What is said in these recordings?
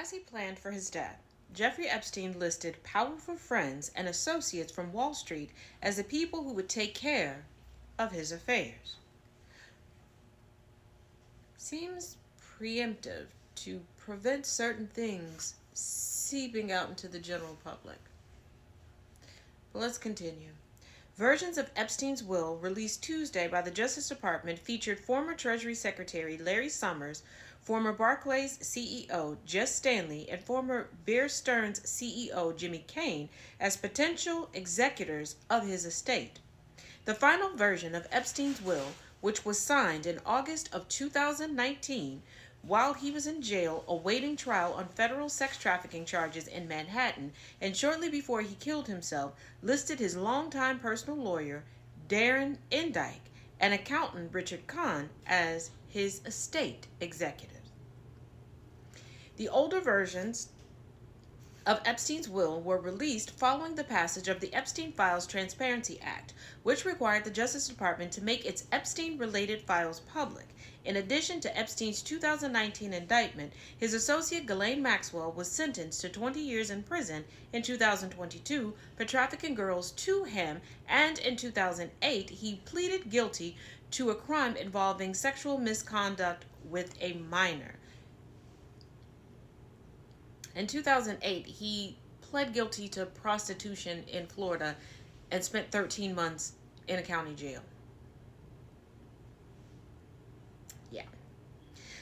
As he planned for his death, Jeffrey Epstein listed powerful friends and associates from Wall Street as the people who would take care of his affairs. Seems preemptive to prevent certain things seeping out into the general public. But let's continue. Versions of Epstein's will released Tuesday by the Justice Department featured former Treasury Secretary Larry Summers, former Barclays CEO Jess Stanley, and former Bear Stearns CEO Jimmy Kane as potential executors of his estate. The final version of Epstein's will, which was signed in August of 2019, while he was in jail awaiting trial on federal sex trafficking charges in Manhattan, and shortly before he killed himself, listed his longtime personal lawyer, Darren Indyke, and accountant Richard Kahn as his estate executors. The older versions of Epstein's will were released following the passage of the Epstein Files Transparency Act, which required the Justice Department to make its Epstein-related files public. In addition to Epstein's 2019 indictment, his associate Ghislaine Maxwell was sentenced to 20 years in prison in 2022 for trafficking girls to him, and in 2008 he pleaded guilty to a crime involving sexual misconduct with a minor. In 2008, he pled guilty to prostitution in Florida and spent 13 months in a county jail. Yeah.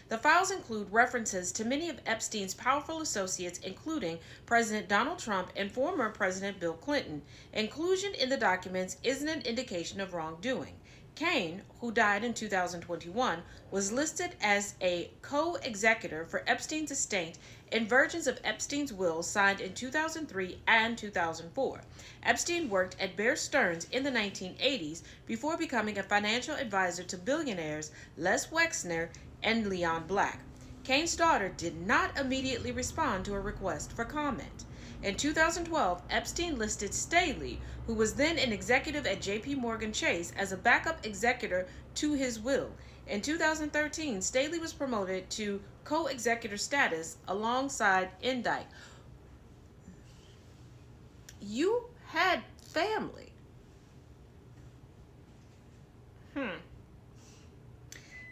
The files include references to many of Epstein's powerful associates, including President Donald Trump and former President Bill Clinton. Inclusion in the documents isn't an indication of wrongdoing. Kane, who died in 2021, was listed as a co-executor for Epstein's estate in versions of Epstein's will signed in 2003 and 2004. Epstein worked at Bear Stearns in the 1980s before becoming a financial advisor to billionaires Les Wexner and Leon Black. Kane's daughter did not immediately respond to a request for comment. In 2012, Epstein listed Staley, who was then an executive at JP Morgan Chase, as a backup executor to his will. In 2013, Staley was promoted to co-executor status alongside Indyke. You had family.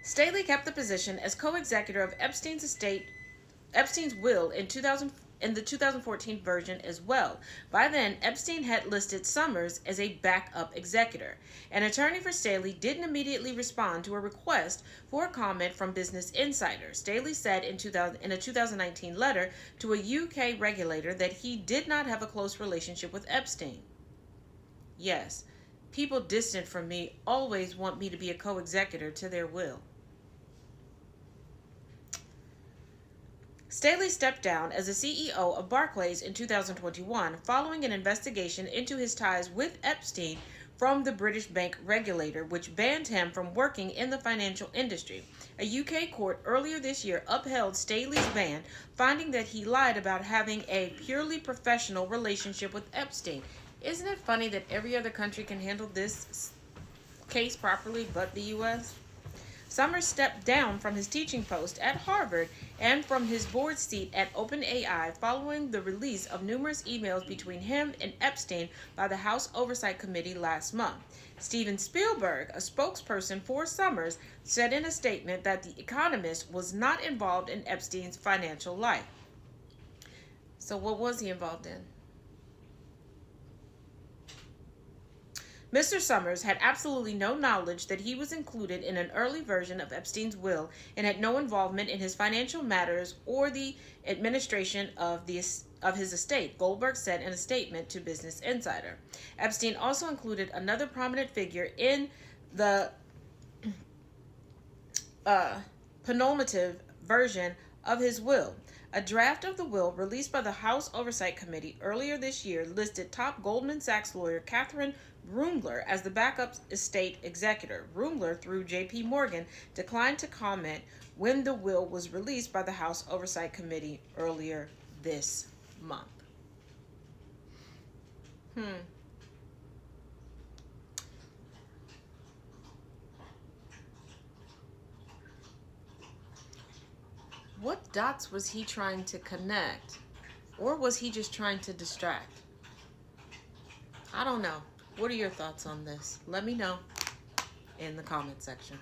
Staley kept the position as co-executor of Epstein's will in the 2014 version as well. By then, Epstein had listed Summers as a backup executor. An attorney for Staley didn't immediately respond to a request for a comment from Business Insider. Staley said in a 2019 letter to a UK regulator that he did not have a close relationship with Epstein. Yes, people distant from me always want me to be a co-executor to their will. Staley stepped down as the CEO of Barclays in 2021 following an investigation into his ties with Epstein from the British bank regulator, which banned him from working in the financial industry. A UK court earlier this year upheld Staley's ban, finding that he lied about having a purely professional relationship with Epstein. Isn't it funny that every other country can handle this case properly but the US? Summers stepped down from his teaching post at Harvard and from his board seat at OpenAI following the release of numerous emails between him and Epstein by the House Oversight Committee last month. Steven Spielberg, a spokesperson for Summers, said in a statement that The Economist was not involved in Epstein's financial life. So what was he involved in? Mr. Summers had absolutely no knowledge that he was included in an early version of Epstein's will and had no involvement in his financial matters or the administration of his estate, Goldberg said in a statement to Business Insider. Epstein also included another prominent figure in the penultimate version of his will. A draft of the will released by the House Oversight Committee earlier this year listed top Goldman Sachs lawyer Catherine Brundler as the backup estate executor. Brundler, through JP Morgan, declined to comment when the will was released by the House Oversight Committee earlier this month. What dots was he trying to connect? Or was he just trying to distract? I don't know. What are your thoughts on this? Let me know in the comment section.